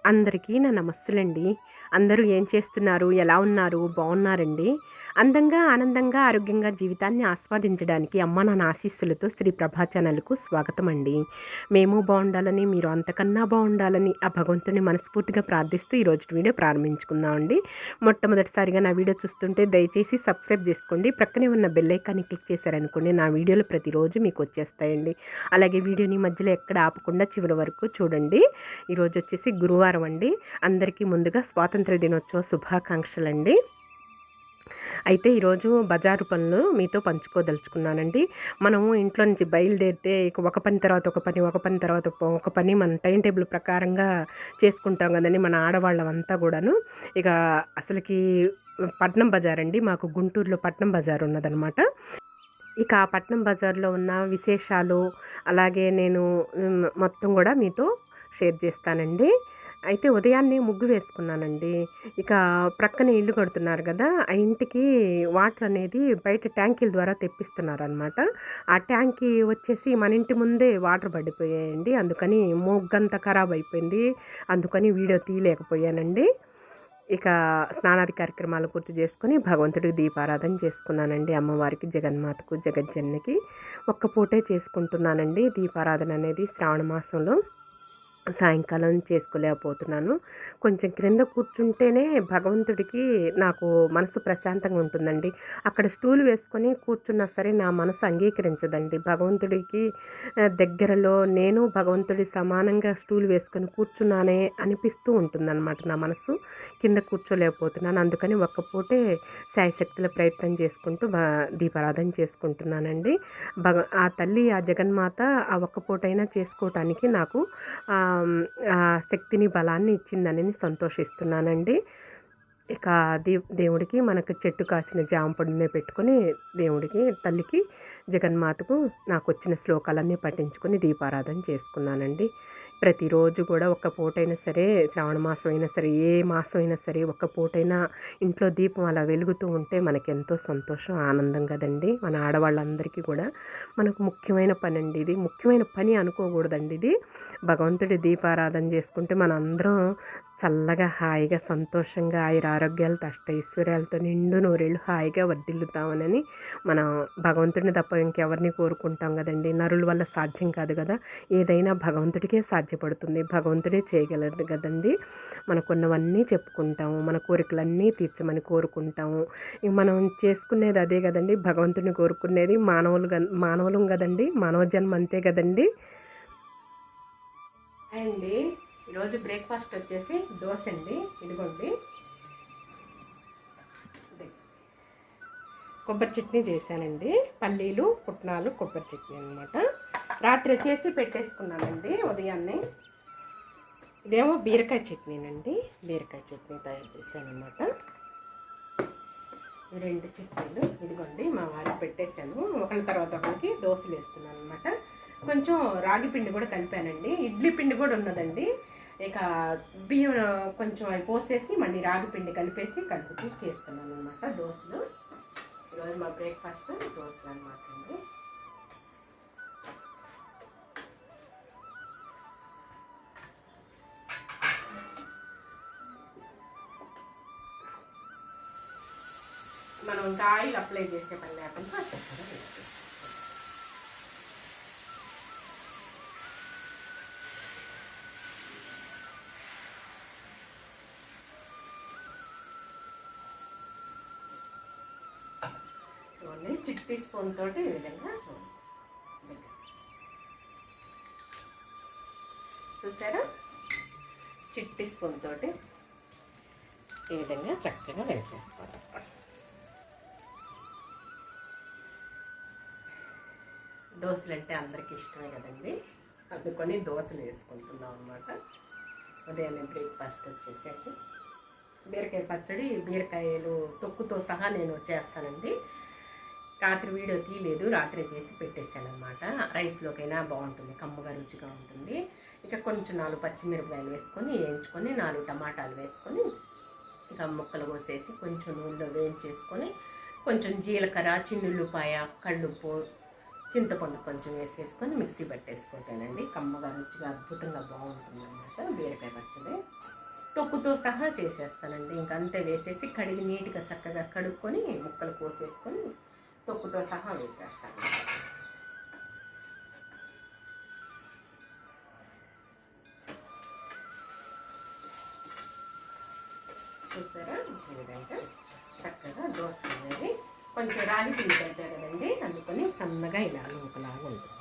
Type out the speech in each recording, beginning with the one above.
అందరికీ నా నమస్సులండి. అందరూ ఏం చేస్తున్నారు? ఎలా ఉన్నారు? బావున్నారండి? అందంగా, ఆనందంగా, ఆరోగ్యంగా జీవితాన్ని ఆస్వాదించడానికి అమ్మ నాన్న ఆశీస్సులతో శ్రీ ప్రభా ఛానల్‌కు స్వాగతమండి. మేము బావుండాలని, మీరు అంతకన్నా బావుండాలని ఆ భగవంతుడిని మనస్ఫూర్తిగా ప్రార్థిస్తూ ఈరోజుటి వీడియో ప్రారంభించుకుందామండి. మొట్టమొదటిసారిగా నా వీడియో చూస్తుంటే దయచేసి సబ్స్క్రైబ్ చేసుకోండి. ప్రక్కనే ఉన్న బెల్ ఐకాన్‌ని క్లిక్ చేశారనుకోండి నా వీడియోలు ప్రతిరోజు మీకు వచ్చేస్తాయండి. అలాగే వీడియోని మధ్యలో ఎక్కడ ఆపకుండా చివరి వరకు చూడండి. ఈరోజు వచ్చేసి గురువారం అండి. అందరికీ ముందుగా స్వాతంత్ర దినోత్సవ శుభాకాంక్షలండి. అయితే ఈరోజు బజారు పనులు మీతో పంచుకోదలుచుకున్నానండి. మనము ఇంట్లో నుంచి బయలుదేరితే ఇక ఒక పని తర్వాత ఒక పని, ఒక పని తర్వాత ఒక పని మన టైం టేబుల్ ప్రకారంగా చేసుకుంటాం కదండీ మన ఆడవాళ్ళమంతా కూడాను. ఇక అసలుకి పట్నం బజారండి. మాకు గుంటూరులో పట్నం బజార్ ఉన్నదనమాట. ఇక ఆ పట్నం బజార్‌లో ఉన్న విశేషాలు, అలాగే నేను మొత్తం గూడా మీతో షేర్ చేస్తానండి. అయితే ఉదయాన్నే ముగ్గు వేసుకున్నానండి. ఇక ప్రక్కనే ఇల్లు కడుతున్నారు గదా! ఆ ఇంటికి వాటర్ అనేది బయట ట్యాంకీల ద్వారా తెప్పిస్తున్నారనమాట. ఆ ట్యాంకీ వచ్చేసి మన ఇంటి ముందే వాటర్ పడిపోయాయండి. అందుకని మొగ్గంతా ఖరాబ్ అయిపోయింది. అందుకని వీడియో తీయలేకపోయానండి. ఇక స్నానాది కార్యక్రమాలు పూర్తి చేసుకొని భగవంతుడికి దీపారాధన చేసుకున్నానండి. అమ్మవారికి, జగన్మాతకు, జగజ్జననికి ఒక్క పూటే చేసుకుంటున్నానండి దీపారాధన అనేది శ్రావణ మాసంలో. సాయంకాలం చేసుకోలేకపోతున్నాను. కొంచెం క్రింద కూర్చుంటేనే భగవంతుడికి నాకు మనసు ప్రశాంతంగా ఉంటుందండి. అక్కడ స్టూల్ వేసుకొని కూర్చున్నా సరే నా మనసు అంగీకరించదండి. భగవంతుడికి దగ్గరలో నేను భగవంతుడి సమానంగా స్టూల్ వేసుకొని కూర్చున్నానే అనిపిస్తూ ఉంటుందన్నమాట నా మనసు. కింద కూర్చోలేకపోతున్నాను. అందుకని ఒక్క పూటే శాయశక్తుల ప్రయత్నం చేసుకుంటూ దీపారాధన చేసుకుంటున్నానండి. ఆ తల్లి, ఆ జగన్మాత ఆ ఒక్క పూటైనా చేసుకోవటానికి నాకు శక్తిని, బలాన్ని ఇచ్చిందని సంతోషిస్తున్నానండి. ఇక దేవుడికి మనకు చెట్టు కాసిన జామ పండునే పెట్టుకొని దేవుడికి, తల్లికి, జగన్మాతకు నాకొచ్చిన శ్లోకాలన్నీ పఠించుకొని దీపారాధన చేసుకున్నానండి. ప్రతిరోజు కూడా ఒక్క పూటైనా సరే, శ్రావణ మాసం అయినా సరే, ఏ మాసం అయినా సరే ఒక్క పూటైనా ఇంట్లో దీపం అలా వెలుగుతూ ఉంటే మనకెంతో సంతోషం, ఆనందం కదండీ. మన ఆడవాళ్ళందరికీ కూడా మనకు ముఖ్యమైన పనండి ఇది. ముఖ్యమైన పని అనుకోకూడదండి ఇది. భగవంతుడి దీపారాధన చేసుకుంటే మనందరం చల్లగా, హాయిగా, సంతోషంగా, ఆయురారోగ్యాలతో, అష్టైశ్వర్యాలతో నిండు నూరేళ్ళు హాయిగా వర్ధిల్లుతామనని మనం భగవంతుడిని తప్ప ఇంకెవరిని కోరుకుంటాం కదండీ. నరుల వల్ల సాధ్యం కాదు కదా. ఏదైనా భగవంతుడికే సాధ్యపడుతుంది. భగవంతుడే చేయగలరు కదండీ. మనకున్నవన్నీ చెప్పుకుంటాము. మన కోరికలన్నీ తీర్చమని కోరుకుంటాము. మనం చేసుకునేది అదే కదండీ. భగవంతుడిని కోరుకునేది మానవులం కదండీ. మానవ జన్మ అంతే కదండీ. అండి ఈరోజు బ్రేక్ఫాస్ట్ వచ్చేసి దోశ అండి. ఇదిగోండి కొబ్బరి చట్నీ చేశానండి. పల్లీలు, పుట్నాలు, కొబ్బరి చట్నీ అనమాట. రాత్రి చేసి పెట్టేసుకున్నానండి ఉదయాన్నే. ఇదేమో బీరకాయ చట్నీనండి. బీరకాయ చట్నీ తయారు చేశానమాట. రెండు చట్నీలు ఇదిగోండి మా వారికి పెట్టేశాను. ఒకళ్ళ తర్వాత ఒకరికి దోశలు వేస్తున్నాను అనమాట. కొంచెం రాగి పిండి కూడా కలిపానండి. ఇడ్లీ పిండి కూడా ఉన్నదండి. ఇక బియ్యం కొంచెం అవి పోసేసి మళ్ళీ రాగి పిండి కలిపేసి కలుపుతూ చేస్తున్నాను అనమాట దోశలు. ఈరోజు మా బ్రేక్ఫాస్ట్ దోశలు అనమాట అండి. మనం ఇంకా ఆయిల్ అప్లై చేసే పని లేకుండా చక్కగా వేసుకోవాలి. చిట్టి స్పూన్ తోటి ఈ విధంగా చూసారా, చిట్టి స్పూన్ తోటి ఈ విధంగా చక్కగా వేసేసుకోవాలి. దోశలు అంటే అందరికీ ఇష్టమే కదండి. అందుకొని దోశలు వేసుకుంటున్నాం అనమాట. ఉదయాన్నే బ్రేక్ఫాస్ట్ వచ్చేసేసి బీరకాయ పచ్చడి, బీరకాయలు తొక్కుతో సహా నేను చేస్తానండి. రాత్రి వీడియో తీయలేదు, రాత్రి చేసి పెట్టేశాను అనమాట. రైస్లోకైనా బాగుంటుంది, కమ్మగా రుచిగా ఉంటుంది. ఇక కొంచెం 4 పచ్చిమిరపకాయలు వేసుకొని వేయించుకొని 4 టమాటాలు వేసుకొని ఇక ముక్కలు కోసేసి కొంచెం నూనెలో వేయించేసుకొని కొంచెం జీలకర్ర, చిన్నుల్లిపాయ, కళ్ళుప్పు, చింతపండు కొంచెం వేసేసుకొని మిక్సీ పట్టేసుకుంటానండి. కమ్మగా రుచిగా అద్భుతంగా బాగుంటుంది అన్నమాట బీరకాయ పచ్చడి. తొక్కుతో సహా చేసేస్తానండి. ఇంక అంతే వేసేసి కడిగి నీట్గా చక్కగా కడుక్కొని ముక్కలు కోసేసుకొని తొక్కుతో సహా వేసేస్తాను. చూసారా ఈ విధంగా చక్కగా దోశ అనేది కొంచెం రాగి పిండి పెడతారు కదండి, అందుకని సన్నగా ఇలా నూకలాగా ఉంటుంది.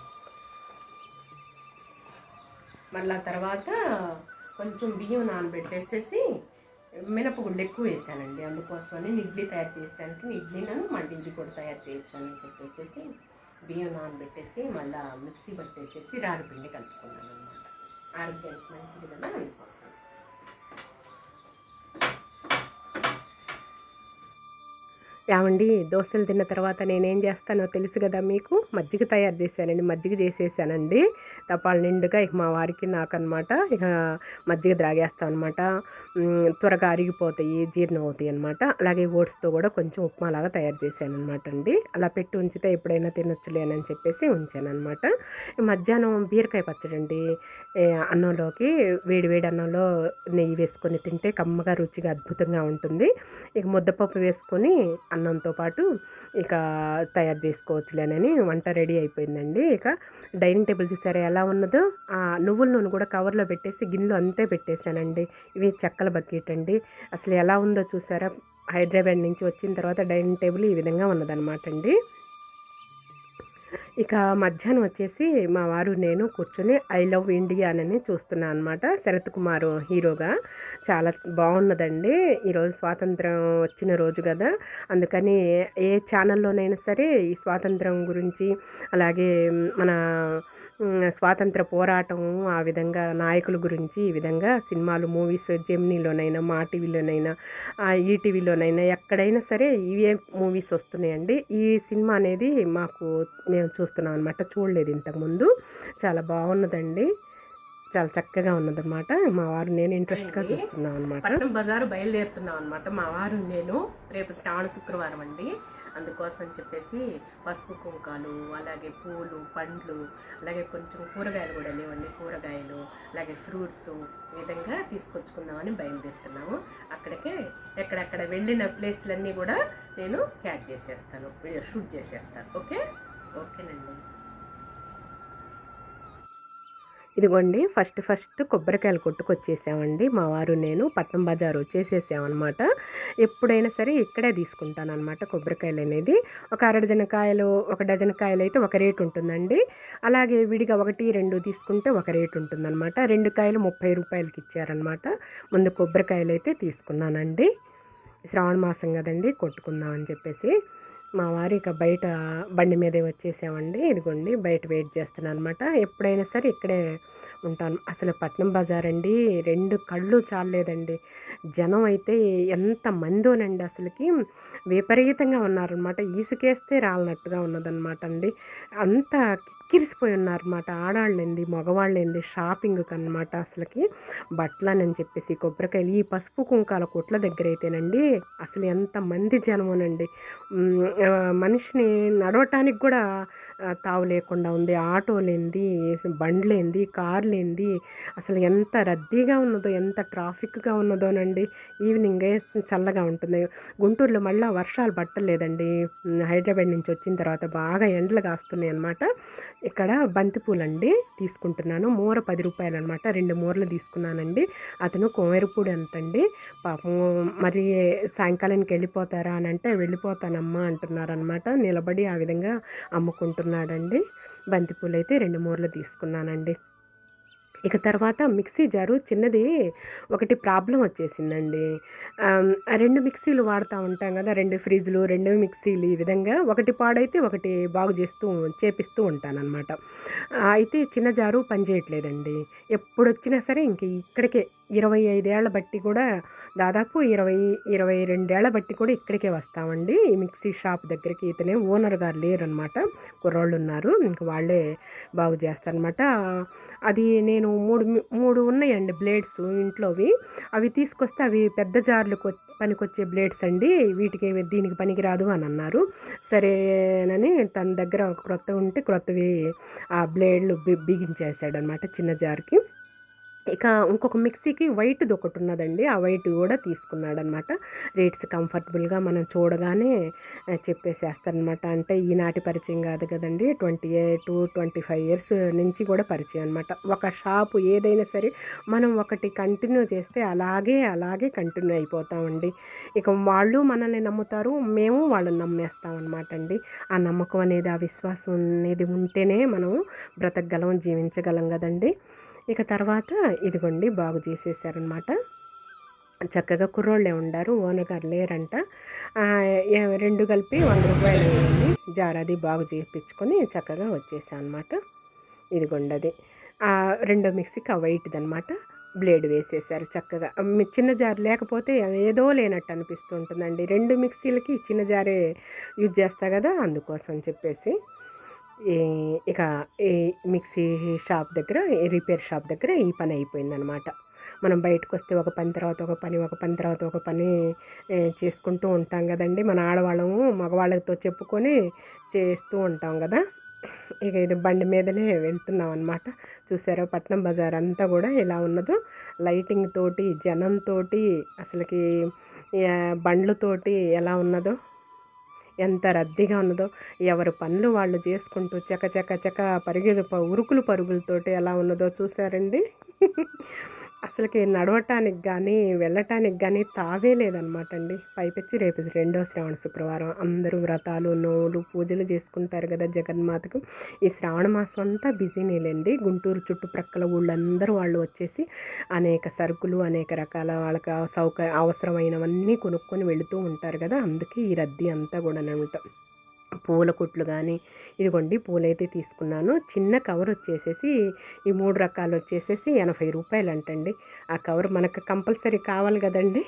మళ్ళీ తర్వాత కొంచెం బియ్యం నానబెట్టేసేసి మినపగుళ్ళు ఎక్కువ వేసానండి. అందుకోసమని ఇడ్లీ తయారు చేయడానికి ఇడ్లీలను మండించి కూడా తయారు చేయొచ్చు అని చెప్పేసి బియ్యం నానబెట్టేసి మళ్ళీ మిక్సీ పట్టేసేసి రాగి పిండి కలుపుకున్నాను అనమాట. ఆరోగ్యానికి మంచిది కదా అందుకోసం. ఏమండి, దోశలు తిన్న తర్వాత నేనేం చేస్తానో తెలుసు కదా మీకు, మజ్జిగ తయారు చేశానండి. మజ్జిగ చేసేసానండి తపాలు నిండుగా. ఇక మా వారికి నాకనమాట ఇక మజ్జిగ త్రాగేస్తాం అనమాట. త్వరగా అరిగిపోతాయి, జీర్ణం అవుతాయి అనమాట. అలాగే ఓట్స్తో కూడా కొంచెం ఉప్మాలాగా తయారు చేశాను అనమాట అండి. అలా పెట్టి ఉంచితే ఎప్పుడైనా తినొచ్చులేనని చెప్పేసి ఉంచాను అనమాట. మధ్యాహ్నం బీరకాయ పచ్చడి అండి. అన్నంలోకి వేడి వేడి అన్నంలో నెయ్యి వేసుకొని తింటే కమ్మగా రుచిగా అద్భుతంగా ఉంటుంది. ఇక ముద్దపప్పు వేసుకొని అన్నంతో పాటు ఇక తయారు చేసుకోవచ్చులేనని వంట రెడీ అయిపోయిందండి. ఇక డైనింగ్ టేబుల్ చూసారా ఎలా ఉన్నదో, నువ్వుల నూనె కూడా కవర్లో పెట్టేసి గిన్నెలో అంతే పెట్టేశానండి. ఇవి చెక్కల బకెట్ అండి. అసలు ఎలా ఉందో చూసారా, హైదరాబాద్ నుంచి వచ్చిన తర్వాత డైనింగ్ టేబుల్ ఈ విధంగా ఉన్నదనమాట అండి. ఇక మధ్యాహ్నం వచ్చేసి మా వారు నేను కూర్చొని ఐ లవ్ ఇండియా అని చూస్తున్నాను అనమాట. శరత్ కుమార్ హీరోగా చాలా బాగున్నదండి. ఈరోజు స్వాతంత్రం వచ్చిన రోజు కదా, అందుకని ఏ ఛానల్లోనైనా సరే ఈ స్వాతంత్రం గురించి అలాగే మన స్వాతంత్ర పోరాటం ఆ విధంగా నాయకుల గురించి ఈ విధంగా సినిమాలు మూవీస్ జెమినీలోనైనా మా టీవీలోనైనా ఈటీవీలోనైనా ఎక్కడైనా సరే ఇవే మూవీస్ వస్తున్నాయండి. ఈ సినిమా అనేది మేము చూస్తున్నాం అనమాట. చూడలేదు ఇంతకుముందు. చాలా బాగున్నదండి, చాలా చక్కగా ఉన్నదన్నమాట. మా వారు నేను ఇంట్రెస్ట్గా చూస్తున్నాం అనమాట. పట్నం బజారు బయలుదేరుతున్నాం అనమాట మా వారు నేను. రేపు శ్రావణ శుక్రవారం అండి, అందుకోసం చెప్పేసి పసుపు కుంకాలు అలాగే పూలు పండ్లు అలాగే కొంచెం కూరగాయలు కూడా లేవండి, కూరగాయలు అలాగే ఫ్రూట్స్ ఈ విధంగా తీసుకొచ్చుకుందామని బయలుదేరుతున్నాము. అక్కడికే ఎక్కడెక్కడ వెళ్ళిన ప్లేస్లన్నీ కూడా నేను క్యాచ్ చేసేస్తాను, షూట్ చేసేస్తాను. ఓకేనండి. ఇదిగోండి ఫస్ట్ కొబ్బరికాయలు కొట్టుకొచ్చేసామండి మా వారు నేను. పట్నం బజారు వచ్చేసేసామన్నమాట. ఎప్పుడైనా సరే ఇక్కడే తీసుకుంటాను అనమాట కొబ్బరికాయలు అనేది. ఒక అరడజన కాయలు, ఒక డజన్ కాయలు అయితే ఒక రేటు ఉంటుందండి. అలాగే విడిగా 1, 2 తీసుకుంటే ఒక రేటు ఉంటుందన్నమాట. 2 కాయలు 30 రూపాయలకి ఇచ్చారనమాట. ముందు కొబ్బరికాయలు అయితే తీసుకున్నానండి. శ్రావణ మాసం కదండి, కొట్టుకుందామని చెప్పేసి మా వారు ఇక బయట బండి మీదే వచ్చేసామండి. ఇదిగోండి బయట వెయిట్ చేస్తున్నాను అనమాట. ఎప్పుడైనా సరే ఇక్కడే ఉంటాను. అసలు పట్నం బజార్ అండి 2 కళ్ళు చాలేదండి. జనం అయితే ఎంత మందోనండి, అసలుకి విపరీతంగా ఉన్నారనమాట. ఈసుకేస్తే రాలనట్టుగా ఉన్నదనమాట అండి. అంత కిక్కిరిసిపోయి ఉన్నారన్నమాట. ఆడవాళ్ళేంది మగవాళ్ళేంది షాపింగ్కి అనమాట. అసలుకి బట్టలనని చెప్పేసి కొబ్బరికాయలు ఈ పసుపు కుంకాల కొట్ల దగ్గర అయితేనండి అసలు ఎంతమంది జనమోనండి. మనిషిని నడవటానికి కూడా తావు లేకుండా ఉంది. ఆటోలేంది, బండ్లేంది, కార్లేంది, అసలు ఎంత రద్దీగా ఉన్నదో, ఎంత ట్రాఫిక్గా ఉన్నదోనండి. ఈవినింగ్ చల్లగా ఉంటుంది. గుంటూరులో మళ్ళీ వర్షాలు పట్టలేదండి. హైదరాబాద్ నుంచి వచ్చిన తర్వాత బాగా ఎండలు కాస్తున్నాయి అనమాట. ఇక్కడ బంతిపూలండి తీసుకుంటున్నాను. మూర 10 రూపాయలు అనమాట. 2 మూరలు తీసుకున్నానండి. అతను కోమెరపూడి అంతండి. పాపం మరి సాయంకాలానికి వెళ్ళిపోతారా అని అంటే వెళ్ళిపోతానమ్మా అంటున్నారనమాట. నిలబడి ఆ విధంగా అమ్ముకుంటున్నాడండి. బంతిపూలు అయితే 2 మూరలు తీసుకున్నానండి. ఇక తర్వాత మిక్సీ జారు చిన్నది ఒకటి ప్రాబ్లం వచ్చేసిందండి. 2 మిక్సీలు వాడుతూ ఉంటాం కదా, 2 ఫ్రిడ్జ్లు 2 మిక్సీలు ఈ విధంగా ఒకటి పాడైతే ఒకటి బాగు చేపిస్తూ ఉంటానన్నమాట. అయితే చిన్న జారు పనిచేయట్లేదండి. ఎప్పుడొచ్చినా సరే ఇంక ఇక్కడికే 25 ఏళ్ల బట్టి కూడా దాదాపు 22 ఏళ్ల బట్టి కూడా ఇక్కడికే వస్తామండి. ఈ మిక్సీ షాప్ దగ్గరికి. ఇతనే ఓనర్ గారు లేరనమాట, కుర్రోళ్ళు ఉన్నారు. ఇంక వాళ్ళే బాగు చేస్తారనమాట. అది నేను 3 ఉన్నాయండి బ్లేడ్స్ ఇంట్లోవి. అవి తీసుకొస్తే అవి పెద్ద జార్లకు పనికొచ్చే బ్లేడ్స్ అండి, వీటికి దీనికి పనికిరాదు అని అన్నారు. సరేనని తన దగ్గర క్రొత్త ఉంటే క్రొత్తవి ఆ బ్లేడ్లు బిగించేసాడనమాట చిన్న జార్కి. ఇక ఇంకొక మిక్సీకి వైట్‌ది ఒకటున్నదండి. ఆ వైట్ గూడా తీసుకున్నాడనమాట. రేట్స్ కంఫర్టబుల్‌గా మనం చూడగానే చెప్పేసేస్తారనమాట. అంటే ఈనాటి పరిచయం గాదు గదండీ. 28-25 ఇయర్స్ నుంచి గూడా పరిచయం అనమాట. ఒక షాపు ఏదైనా సరే మనం ఒకటి కంటిన్యూ చేస్తే అలాగే కంటిన్యూ అయిపోతామండి. ఇక వాళ్ళు మనల్ని నమ్ముతారు. మేము వాళ్ళని నమ్మేస్తామనమాట అండి. ఆ నమ్మకం అనేది, ఆ విశ్వాసం అనేది ఉంటేనే మనం బ్రతకగలం, జీవించగలం గదండీ. ఇక తర్వాత ఇదిగోండి బాగు చేసేసారనమాట. చక్కగా కుర్రోళ్ళే ఉండారు. ఓనర్ గారు లేరంట. 2 కలిపి రూ. 100 అయింది. జార్ అది బాగు చేపించుకొని చక్కగా వచ్చేసా అనమాట. ఇదిగోండి అది. రెండో మిక్సీకి ఆ వైట్‌దనమాట. బ్లేడ్ వేసేసారు చక్కగా. చిన్న జార్ లేకపోతే ఏదో లేనట్టు అనిపిస్తూ ఉంటుందండి. 2 మిక్సీలకి చిన్న జారే యూజ్ చేస్తా గదా! అందుకోసం చెప్పేసి. ఈ ఇక ఈ మిక్సీ షాప్ దగ్గర, రిపేర్ షాప్ దగ్గర ఈ పని అయిపోయిందనమాట. మనం బయటకొస్తే ఒక పని తర్వాత ఒక పని, ఒక పని తర్వాత ఒక పని చేసుకుంటూ ఉంటాం గదండీ. మన ఆడవాళ్ళము మగవాళ్ళతో చెప్పుకొని చేస్తూ ఉంటాం గదా! ఇక ఇది బండి మీదనే వెళ్తున్నాం అనమాట. చూసారా పట్నం బజార్ అంతా గూడా ఎలా ఉన్నదో లైటింగ్ తోటి, జనంతోటి అసలకి బండ్లతోటి ఎలా ఉన్నదో, ఎంత రద్దీగా ఉన్నదో, ఎవరి పనులు వాళ్ళు చేసుకుంటూ చక ఉరుకులు పరుగులతోటి ఎలా ఉన్నదో చూసారండి. అసలకి నడవటానికి గానీ, వెళ్ళటానికి గానీ తావే లేదనమాట అండి. పైపెచ్చి రేపు రెండో శ్రావణ శుక్రవారం. అందరూ వ్రతాలు, నోములు, పూజలు చేసుకుంటారు గదా జగన్మాతకు. ఈ శ్రావణ మాసం అంతా బిజీనేలెండి. గుంటూరు చుట్టుప్రక్కల ఊళ్ళందరూ వాళ్ళు వచ్చేసి అనేక సరుకులు, అనేక రకాల వాళ్ళకి అవసరమైనవన్నీ కొనుక్కొని వెళుతూ ఉంటారు గదా! అందుకే ఈ రద్దీ అంతా గూడాననమాట. పూల కొట్లు గానీ, ఇదిగోండి పూలైతే తీసుకున్నాను. చిన్న కవర్ వచ్చేసేసి ఈ 3 రకాలు వచ్చేసేసి రూ. 80 అంటండి. ఆ కవర్ మనకు కంపల్సరీ కావాలి గదండీ!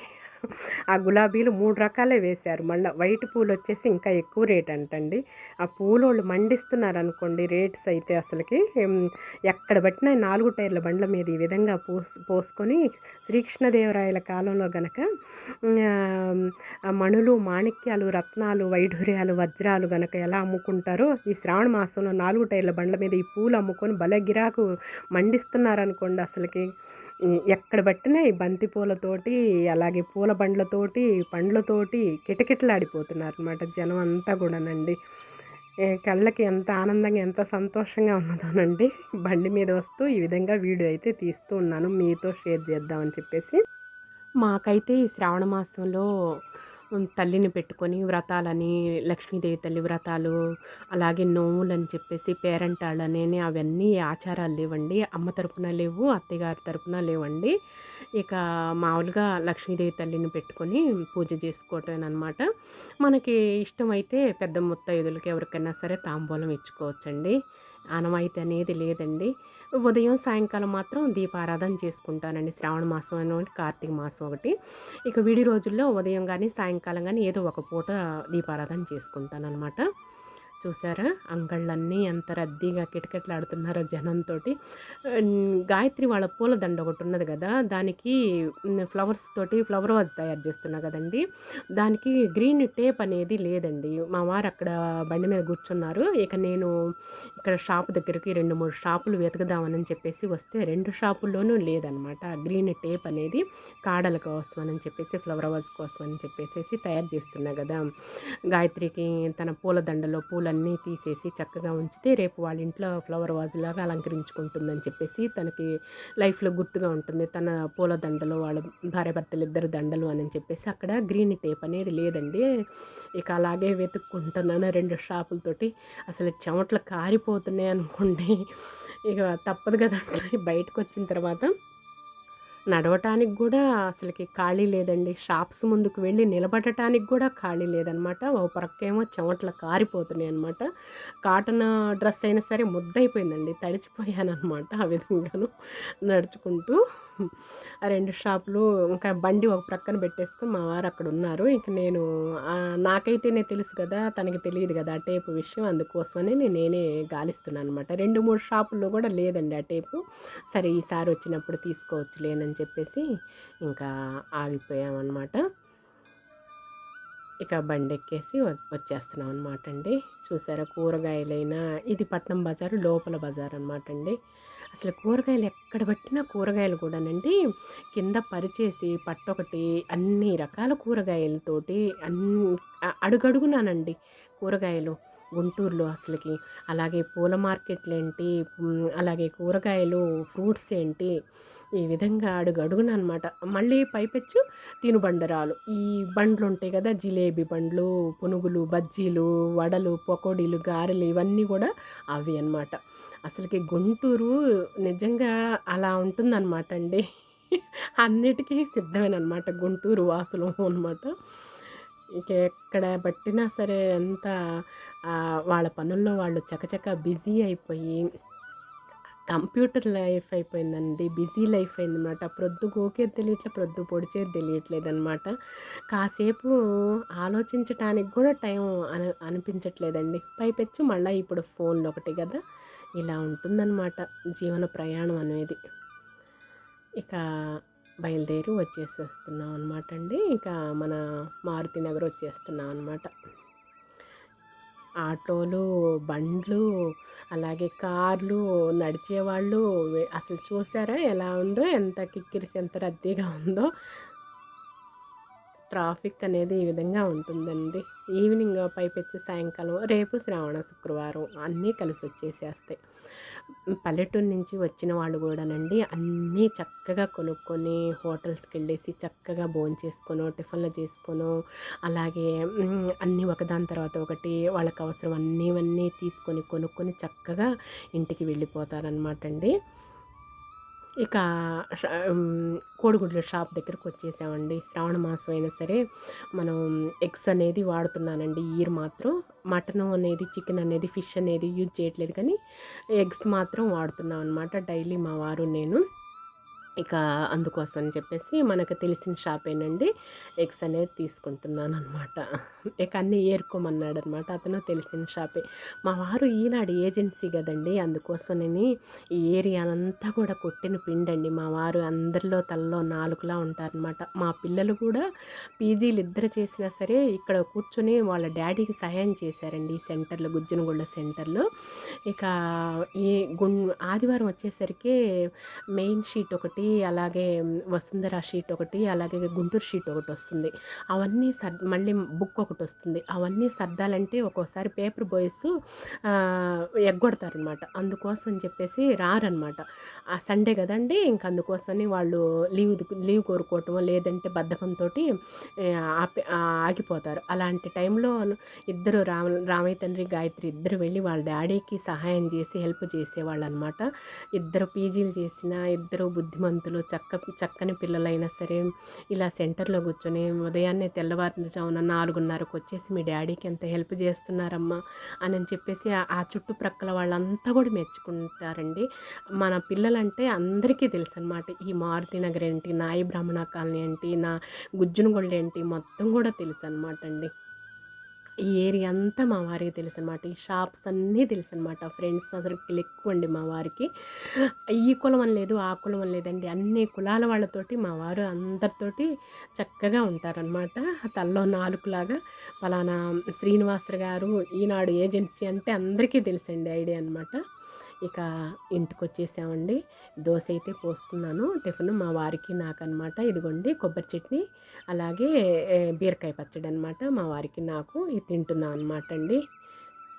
ఆ గులాబీలు 3 రకాలే వేశారు. మళ్ళా వైట్ పూలొచ్చేసి ఇంకా ఎక్కువ రేట్ అంటండి. ఆ పూలోళ్ళు మండిస్తున్నారనుకోండి రేట్స్ అయితే అసలకి ఎక్కడ పట్టినా 4 టైర్ల బండ్ల మీద ఈ విధంగా పోసుకొని శ్రీకృష్ణదేవరాయల కాలంలో గనక మణులు, మాణిక్యాలు, రత్నాలు, వైఢూర్యాలు, వజ్రాలు గనక ఎలా అమ్ముకుంటారో ఈ శ్రావణ మాసంలో 4 టైర్ల బండ్ల మీద ఈ పూలు అమ్ముకొని భలే గిరాకు మండిస్తున్నారనుకోండి అసలకి. ఎక్కడ పట్టినా ఈ బంతి పూలతోటి, అలాగే పూల బండ్లతోటి, పండ్లతోటి కిటకిటలాడిపోతున్నారనమాట జనం అంతా గూడానండి. కళ్ళకి ఎంత ఆనందంగా, ఎంత సంతోషంగా ఉన్నదోనండి. బండి మీద వస్తూ ఈ విధంగా వీడియో అయితే తీస్తూ ఉన్నాను. మీతో షేర్ చేద్దామని చెప్పేసి. మాకైతే ఈ శ్రావణ మాసంలో తల్లిని పెట్టుకొని వ్రతాలని, లక్ష్మీదేవి తల్లి వ్రతాలు, అలాగే నోములని చెప్పేసి పేరంటాళ్ళని అవన్నీ ఆచారాలు లేవండి. అమ్మ తరపున లేవు, అత్తయ్యగారి తరపున లేవండి. ఇక మామూలుగా లక్ష్మీదేవి తల్లిని పెట్టుకొని పూజ చేసుకోవటమేననమాట. మనకి ఇష్టమైతే పెద్ద ముత్తైదులకి ఎవరికైనా సరే తాంబూలం ఇచ్చుకోవచ్చండి. ఆనవాయితీ అనేది లేదండి. ఉదయం, సాయంకాలం మాత్రం దీపారాధన చేసుకుంటానండి. శ్రావణ మాసం ఒకటి, కార్తీక మాసం ఒకటి. ఇక విడి రోజుల్లో ఉదయం గానీ, సాయంకాలం గానీ ఏదో ఒక పూట దీపారాధన చేసుకుంటాననమాట. చూసారా అంగళ్ళన్నీ ఎంత రద్దీగా కిటకిటలాడుతున్నారో జనంతోటి. గాయత్రి వాళ్ళ పూలదండ ఒకటున్నది గదా! దానికి ఫ్లవర్స్ తోటి ఫ్లవర్ వాజ్ తయారు చేస్తున్నా గదండీ! దానికి గ్రీన్ టేప్ అనేది లేదండి. మా వారు అక్కడ బండి మీద కూర్చున్నారు. ఇక నేను ఇక్కడ షాపు దగ్గరికి 2, 3 షాపులు వెతుకుదామని చెప్పేసి వస్తే 2 షాపుల్లోనూ లేదనమాట. గ్రీన్ టేప్ అనేది కాడల కోసమని చెప్పేసి, ఫ్లవర్ వాజ్ కోసమని చెప్పేసేసి తయారు చేస్తున్నా గదా! గాయత్రికి తన పూలదండలో పూలన్నీ తీసేసి చక్కగా ఉంచితే రేపు వాళ్ళ ఇంట్లో ఫ్లవర్ వాజ్‌లాగా అలంకరించుకుంటుందని చెప్పేసి తనకి లైఫ్‌లో గుర్తుగా ఉంటుంది. తన పూలదండలో వాళ్ళ భార్యాభర్తలిద్దరు దండలు అని చెప్పేసి అక్కడ గ్రీన్ టేప్ అనేది లేదండి. ఇక అలాగే వెతుక్కుంటున్నాను 2 షాపులతోటి. అసలు చెమటలు కారిపోతున్నాయనుకోండి. ఇక తప్పదు కదండీ బయటకొచ్చిన తర్వాత నడవటానికి గూడా అసలకి ఖాళీ లేదండి. షాప్స్ ముందుకు వెళ్ళి నిలబడటానికి గూడా ఖాళీ లేదనమాట. ఓ ప్రక్కేమో చెమటలు కారిపోతున్నాయనమాట. కాటన్ డ్రెస్ అయినా సరే ముద్దయిపోయిందండి. తడిచిపోయాననమాట ఆ విధంగాను నడుచుకుంటూ. ఆ 2 షాపులు ఇంకా బండి ఒక ప్రక్కన పెట్టేసుకొని మా వారు అక్కడున్నారు. ఇంక నేను నాకైతేనే తెలుసు కదా! తనకి తెలీదు గదా! ఆ టేపు విషయం. అందుకోసమని నేనే గాలిస్తున్నాననమాట. 2, 3 షాపుల్లో గూడా లేదండి ఆ టేపు. సరే ఈసారి వచ్చినప్పుడు తీసుకోవచ్చులేనని చెప్పేసి ఇంకా ఆగిపోయామన్నమాట. ఇక బండెక్కేసి వచ్చేస్తున్నాం అనమాట అండి. చూసారా కూరగాయలైనా ఇది పట్నం బజారు లోపల బజార్ అనమాట అండి. అసలు కూరగాయలు ఎక్కడ పట్టినా కూరగాయలు కూడానండి కింద పరిచేసి పట్టొకటి అన్ని రకాల కూరగాయలతోటి అడుగడుగునానండి కూరగాయలు గుంటూరులో అసలుకి. అలాగే పూల మార్కెట్లేంటి, అలాగే కూరగాయలు, ఫ్రూట్స్ ఏంటి, ఈ విధంగా అడుగడుగుననమాట. మళ్ళీ పైపెచ్చు తినుబండరాలు. ఈ బండ్లుంటాయి కదా! జిలేబీ బండ్లు, పునుగులు, బజ్జీలు, వడలు, పకోడీలు, గారెలు ఇవన్నీ కూడా అవి అనమాట. అసలుకి గుంటూరు నిజంగా అలా ఉంటుందనమాట అండి. అన్నిటికీ సిద్ధమేననమాట గుంటూరు వాసులు అనమాట. ఇక ఎక్కడ పట్టినా సరే అంతా వాళ్ళ పనుల్లో వాళ్ళు చకచక బిజీ అయిపోయి కంప్యూటర్ లైఫ్ అయిపోయిందండి. బిజీ లైఫ్ అయిందనమాట. ప్రొద్దు గోకేది తెలియట్లే, ప్రొద్దు పొడిచేది తెలియట్లేదనమాట. కాసేపు ఆలోచించటానికి కూడా టైం అనిపించట్లేదండి. పైపెచ్చు మళ్ళీ ఇప్పుడు ఫోన్లు ఒకటి కదా! ఇలా ఉంటుందన్నమాట జీవన ప్రయాణం అనేది. ఇక బయలుదేరి వచ్చేసేస్తున్నాం అనమాట అండి. ఇక మన మారుతి నగర్ వచ్చేస్తున్నాం అనమాట. ఆటోలు, బండ్లు, అలాగే కార్లు, నడిచేవాళ్ళు అసలు చూసారా ఎలా ఉందో, ఎంత కిక్కిరిసి ఎంత రద్దీగా ఉందో. ట్రాఫిక్ అనేది ఈ విధంగా ఉంటుందండి. ఈవినింగ్ పైపెచ్చి సాయంకాలం రేపు శ్రావణ శుక్రవారం అన్నీ కలిసి వచ్చేసేస్తాయి. పల్లెటూరు నుంచి వచ్చిన వాళ్ళు కూడానండి అన్నీ చక్కగా కొనుక్కొని హోటల్స్కి వెళ్ళేసి చక్కగా భోంచేసుకోనో, టిఫిన్లు చేసుకోనో, అలాగే అన్నీ ఒకదాని తర్వాత ఒకటి వాళ్ళకి అవసరం అన్నీ తీసుకొని కొనుక్కొని చక్కగా ఇంటికి వెళ్ళిపోతారనమాట అండి. ఇక కోడిగుడ్ల షాప్ దగ్గరకు వచ్చేసామండి. శ్రావణ మాసం అయినా సరే మనం ఎగ్స్ అనేది వాడుతున్నానండి. ఇయర్ మాత్రం మటన్ అనేది, చికెన్ అనేది, ఫిష్ అనేది యూజ్ చేయట్లేదు, కానీ ఎగ్స్ మాత్రం వాడుతున్నాం అనమాట డైలీ మా వారు నేను. ఇక అందుకోసం అని చెప్పేసి మనకు తెలిసిన షాపేనండి. ఎగ్స్ అనేది తీసుకుంటున్నాను అనమాట. ఇక అన్నీ ఏరుకోమన్నాడు అనమాట. అతను తెలిసిన షాపే. మా వారు ఈనాడు ఏజెన్సీ కదండి, అందుకోసమని ఈ ఏరియా అంతా కూడా కొట్టిన పిండండి. మా వారు అందరిలో తలలో నాలుగులా ఉంటారనమాట. మా పిల్లలు కూడా పీజీలు ఇద్దరు చేసినా సరే ఇక్కడ కూర్చొని వాళ్ళ డాడీకి సహాయం చేశారండి ఈ సెంటర్లో, గుజ్జనగూడ సెంటర్లో. ఇక ఈ ఆదివారం వచ్చేసరికి మెయిన్ షీట్ ఒకటి, అలాగే వసుంధర షీట్ ఒకటి, అలాగే గుంటూరు షీట్ ఒకటి వస్తుంది. అవన్నీ మళ్ళీ బుక్ ఒకటి వస్తుంది. అవన్నీ సర్దాలంటే ఒక్కోసారి పేపర్ బాయ్స్ ఎగ్గొడతారనమాట. అందుకోసం అని చెప్పేసి రారనమాట. ఆ సండే కదండి, ఇంక అందుకోసమని వాళ్ళు లీవ్ కోరుకోవటం, లేదంటే బద్ధకంతో ఆగిపోతారు. అలాంటి టైంలో ఇద్దరు రామయ్య తండ్రి, గాయత్రి ఇద్దరు వెళ్ళి వాళ్ళ డాడీకి సహాయం చేసి హెల్ప్ చేసేవాళ్ళు అనమాట. ఇద్దరు పీజీలు చేసిన ఇద్దరు బుద్ధిమంతులు, చక్కని పిల్లలైనా సరే ఇలా సెంటర్లో కూర్చొని ఉదయాన్నే తెల్లవారుజామున 4:30కు వచ్చేసి మీ డాడీకి ఎంత హెల్ప్ చేస్తున్నారమ్మా అని చెప్పేసి ఆ చుట్టుప్రక్కల వాళ్ళంతా కూడా మెచ్చుకుంటారండి. మన పిల్లలంటే అందరికీ తెలుసు అనమాట. ఈ మారుతి నగర్ ఏంటి, నాయి బ్రాహ్మణ కాలనీ ఏంటి, నా గుజ్జునగొండ ఏంటి, మొత్తం కూడా తెలుసు అనమాట అండి. ఈ ఏరియా అంతా మా వారికి తెలుసు అనమాట. ఈ షాప్స్ అన్నీ తెలుసు అనమాట. ఫ్రెండ్స్ సర్కిల్ ఎక్కువ అండి మా వారికి. ఈ కులం అని లేదు, ఆ కులం అని లేదండి, అన్ని కులాల వాళ్ళతోటి మా వారు అందరితోటి చక్కగా ఉంటారనమాట. తల్లో నాలుగులాగా ఫలానా శ్రీనివాసరావు గారు ఈనాడు ఏజెన్సీ అంటే అందరికీ తెలుసండి, ఐడియా అనమాట. ఇక ఇంటికి వచ్చేసామండి. దోశ అయితే పోస్తున్నాను టిఫిన్ మా వారికి నాకనమాట. ఇదిగోండి కొబ్బరి చట్నీ, అలాగే బీరకాయ పచ్చడి అనమాట. మా వారికి నాకు ఇది తింటున్నాం అనమాట అండి.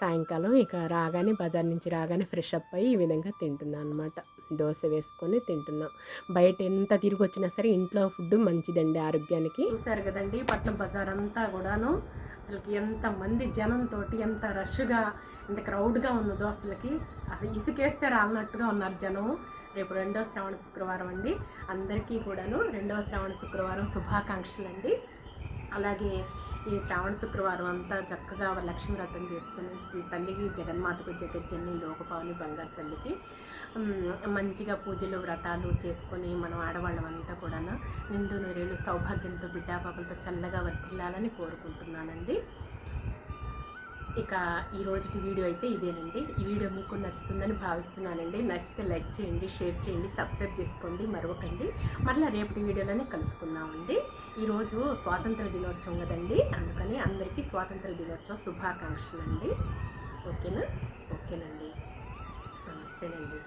సాయంకాలం ఇక రాగానే బజార్ నుంచి రాగానే ఫ్రెష్ అప్ అయ్యి ఈ విధంగా తింటున్నాను అనమాట. దోశ వేసుకొని తింటున్నాం. బయట ఎంత తిరిగి వచ్చినా సరే ఇంట్లో ఫుడ్ మంచిదండి ఆరోగ్యానికి. చూసారు కదండి పట్నం బజార్ అంతా కూడాను అసలుకి ఎంతమంది జనంతో ఎంత రష్గా, ఎంత క్రౌడ్గా ఉన్నదో అసలుకి ఇసుకేస్తే రాలనట్టుగా ఉన్నారు జనం. రేపు 2వ శ్రావణ శుక్రవారం అండి. అందరికీ కూడాను 2వ శ్రావణ శుక్రవారం శుభాకాంక్షలు అండి. అలాగే ఈ శ్రావణ శుక్రవారం అంతా చక్కగా లక్ష్మీ వ్రతం చేసుకుని తల్లికి, జగన్మాతకు, జగజ్జన్ని, లోకపావని బంగారు తల్లికి మంచిగా పూజలు వ్రతాలు చేసుకొని మనం ఆడవాళ్ళం అంతా కూడా నిండు నూరేళ్ళు సౌభాగ్యంతో బిడ్డాపాపలతో చల్లగా వర్తిల్లాలని కోరుకుంటున్నానండి. ఇక ఈ రోజుటి వీడియో అయితే ఇదేనండి. ఈ వీడియో మీకు నచ్చుతుందని భావిస్తున్నానండి. నచ్చితే లైక్ చేయండి, షేర్ చేయండి, సబ్స్క్రైబ్ చేసుకోండి, మరొకండి. మళ్ళీ రేపటి వీడియోలోనే కలుసుకుందామండి. ఈరోజు స్వాతంత్ర దినోత్సవం కదండి, అందుకని అందరికీ స్వాతంత్ర దినోత్సవ శుభాకాంక్షలు అండి. ఓకేనా? ఓకేనండి. నమస్తేనండి.